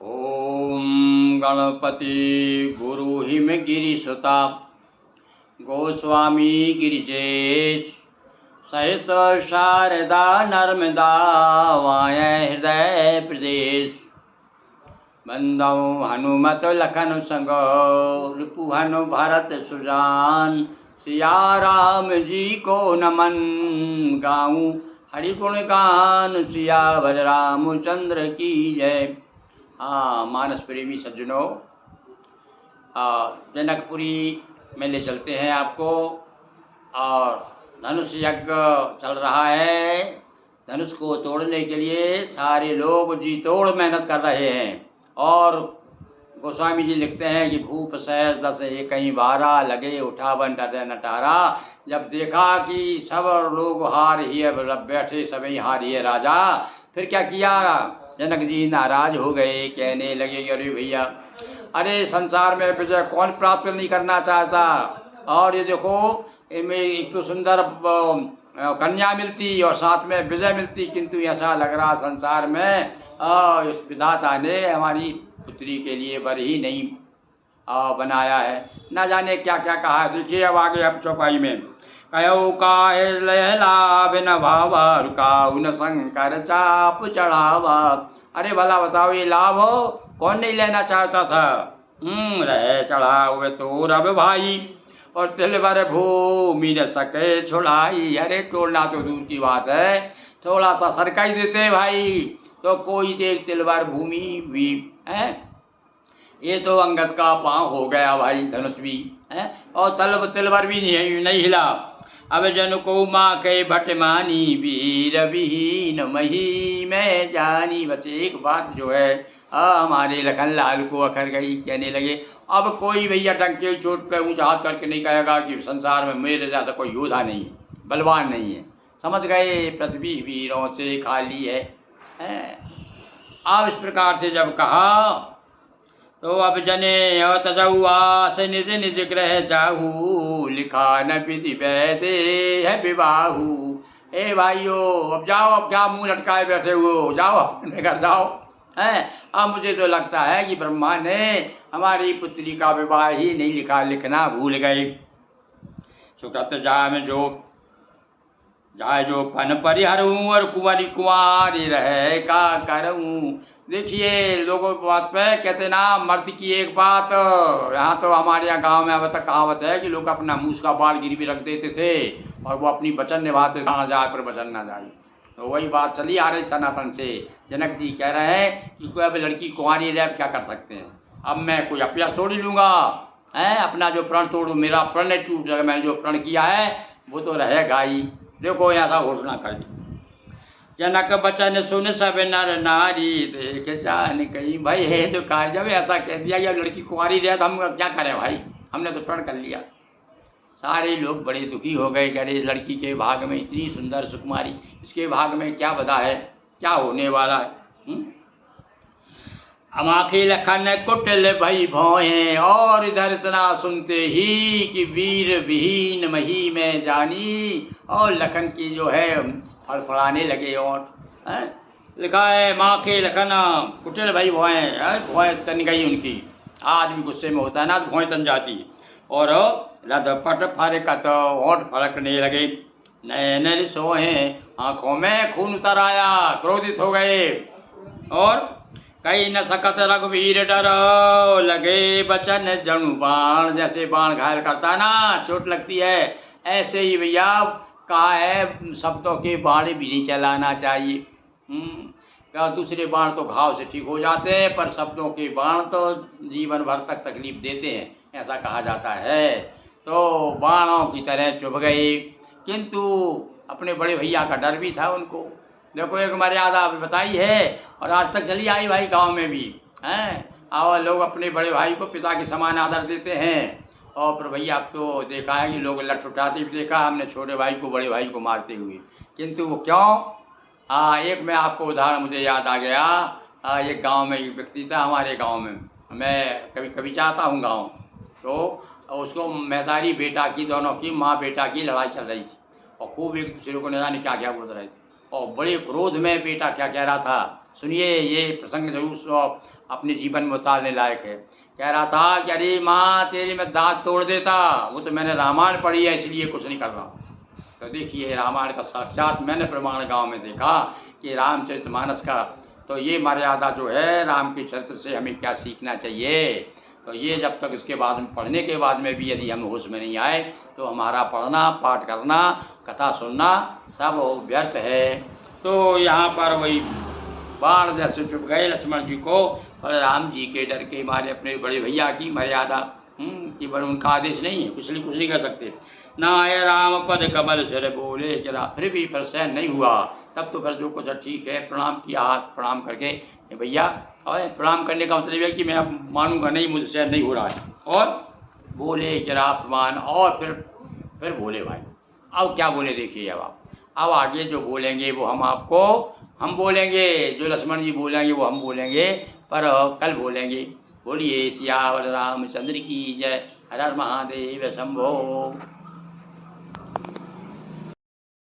ओम गणपति गुरु हिमगिरिसुता गोस्वामी गिरिजेश सहित शारदा नर्मदा वाय हृदय प्रदेश बंदौ हनुमत लखन संग रिपुहन भरत सुजान सिया राम जी को नमन गाऊं हरि गुण गान सियावर रामचंद्र की जय। मानस प्रेमी सज्जनों, जनकपुरी में ले चलते हैं आपको। और धनुष यज्ञ चल रहा है। धनुष को तोड़ने के लिए सारे लोग जी तोड़ मेहनत कर रहे हैं। और गोस्वामी जी लिखते हैं कि भूप सहज दस कहीं बारा लगे उठावन डरे नटारा। जब देखा कि सब लोग हार ही है, बैठे सभी हार ही है राजा, फिर क्या किया? जनक जी नाराज हो गए, कहने लगे अरे भैया, अरे संसार में विजय कौन प्राप्त नहीं करना चाहता। और ये देखो, इनमें एक तो सुंदर कन्या मिलती और साथ में विजय मिलती, किंतु ऐसा लग रहा संसार में इस विधाता ने हमारी पुत्री के लिए वर ही नहीं बनाया है। न जाने क्या क्या कहा है। देखिए अब आगे अब चौपाई में कहो काहे लहला बिन भावा रुकाऊ न शंकर चाप चढ़ावा। अरे भला बताओ, ये लाभ हो कौन नहीं लेना चाहता था। रहे चढ़ा हुए तो रब भाई और तिल भर भूमि न सके छुड़ाई। अरे टोलना तो दूर की बात है, थोड़ा सा सरका ही देते भाई तो कोई देख तिल भर भूमि भी है। ये तो अंगद का पाँव हो गया भाई, धनुष भी है और तिल भर भी नहीं हिला। अब जन को माँ के भटमानी वीर विहीन मही में जानी। बस एक बात जो है हमारे लखन लाल को अखर गई। कहने लगे अब कोई भैया डंके चोट पे ऊँचा हाथ करके नहीं कहेगा कि संसार में मेरे जैसा कोई योद्धा नहीं है, बलवान नहीं है। समझ गए, पृथ्वी वीरों से खाली है। अब इस प्रकार से जब कहा तो अब जने तजौआ से निज निज ग्रह जाहू लिखा न विधि वैदे है विवाहू। ए भाइयों, अब जाओ, अब क्या मुंह लटकाए बैठे हो, जाओ अपने घर जाओ। हैं, अब मुझे तो लगता है कि ब्रह्मा ने हमारी पुत्री का विवाह ही नहीं लिखना भूल गए। सुकृत जाए जो पन परिहरूँ और कुंवरी कुंवारी रहे का करूँ। देखिए लोगों की बात पे कहते ना, मर्द की एक बात। यहाँ तो हमारे यहाँ गांव में अब तक कहावत है कि लोग अपना मूस का बाल गिरवी रख देते थे और वो अपनी वचन निभाते, ना जाए पर वचन ना जाए। तो वही बात चली आ रही सनातन से। जनक जी कह रहे हैं कि कोई अब लड़की कुंवारी रहे, अब क्या कर सकते हैं। अब मैं कोई अभ्यास थोड़ी लूँगा, है अपना जो प्रण तोड़ू, मेरा प्रण टूट जाएगा। मैंने जो प्रण किया है वो तो रहेगा ही। देखो ऐसा घोषणा कर दी। जनक बचन सुन सब नर नारी देख जान कहीं। भाई है तो कार, जब ऐसा कह दिया या लड़की कुंवारी रहे तो हम क्या करें भाई, हमने तो प्रण कर लिया। सारे लोग बड़े दुखी हो गए, कह रहे इस लड़की के भाग में इतनी सुंदर सुकुमारी, इसके भाग में क्या बता है, क्या होने वाला है। अमाखी लखन कुटिल भई भौएं और इधर इतना सुनते ही कि वीर विहीन मही में जानी। और लखन की जो है फड़फड़ाने लगे ओंठ। लिखा है माँ के लखन कुटिल भई भौएं, भौएं तन गई उनकी। आदमी गुस्से में होता है ना तो भौएं तन जाती। और रद पट फरकत ओंठ फड़कने लगे। नैन सोहे आँखों में खून उतर आया, क्रोधित हो गए। और कई न सकत रघुवीर डर लगे बचन जणु बाण। जैसे बाण घायल करता ना, चोट लगती है, ऐसे ही भैया कहा है शब्दों के बाण भी नहीं चलाना चाहिए। क्या दूसरे बाण तो घाव से ठीक हो जाते हैं, पर शब्दों के बाण तो जीवन भर तक तकलीफ देते हैं, ऐसा कहा जाता है। तो बाणों की तरह चुभ गए, किंतु अपने बड़े भैया का डर भी था उनको। देखो एक मर्यादा बताई है और आज तक चली आई भाई, गांव में भी हैं। और लोग अपने बड़े भाई को पिता के समान आदर देते हैं। और पर भैया अब तो देखा है कि लोग लठ उठाते भी देखा हमने, छोटे भाई को बड़े भाई को मारते हुए। किंतु वो क्यों? एक मैं आपको उदाहरण मुझे याद आ गया। एक गांव में एक व्यक्ति था हमारे गांव में, मैं कभी कभी जाता हूँ गांव, तो उसको मैदारी बेटा की, दोनों की माँ बेटा की लड़ाई चल रही थी और खूब एक दूसरे को न जाने क्या क्या बोल रहे थे। और बड़े क्रोध में बेटा क्या कह रहा था, सुनिए ये प्रसंग जरूर अपने जीवन में उतारने लायक है। कह रहा था कि अरे माँ तेरी मैं दांत तोड़ देता, वो तो मैंने रामायण पढ़ी है इसलिए कुछ नहीं कर रहा। तो देखिए रामायण का साक्षात मैंने प्रमाण गांव में देखा कि रामचरितमानस का तो ये मर्यादा जो है राम के चरित्र से हमें क्या सीखना चाहिए। तो ये जब तक इसके बाद में पढ़ने के बाद में भी यदि हम होश में नहीं आए तो हमारा पढ़ना, पाठ करना, कथा सुनना सब व्यर्थ है। तो यहाँ पर वही बाण जैसे चुप गए लक्ष्मण जी को, पर राम जी के डर के मारे अपने बड़े भैया की मर्यादा कि बड़े उनका आदेश नहीं है, कुछ नहीं कर सकते। ना आए राम पद कमल सिर बोले जरा, फिर भी फिर सहन नहीं हुआ। तब तो फिर जो कुछ ठीक है प्रणाम किया, हाथ प्रणाम करके भैया, और प्रणाम करने का मतलब है कि मैं अब मानूंगा नहीं, मुझसे सहन नहीं हो रहा है। और बोले जरा अपमान, और फिर बोले भाई। अब क्या बोले देखिए, अब आगे जो बोलेंगे वो हम बोलेंगे, जो लक्ष्मण जी बोलेंगे वो हम बोलेंगे, पर कल बोलेंगे। बोलिए सियावर रामचंद्र की जय। हर हर महादेव शंभो।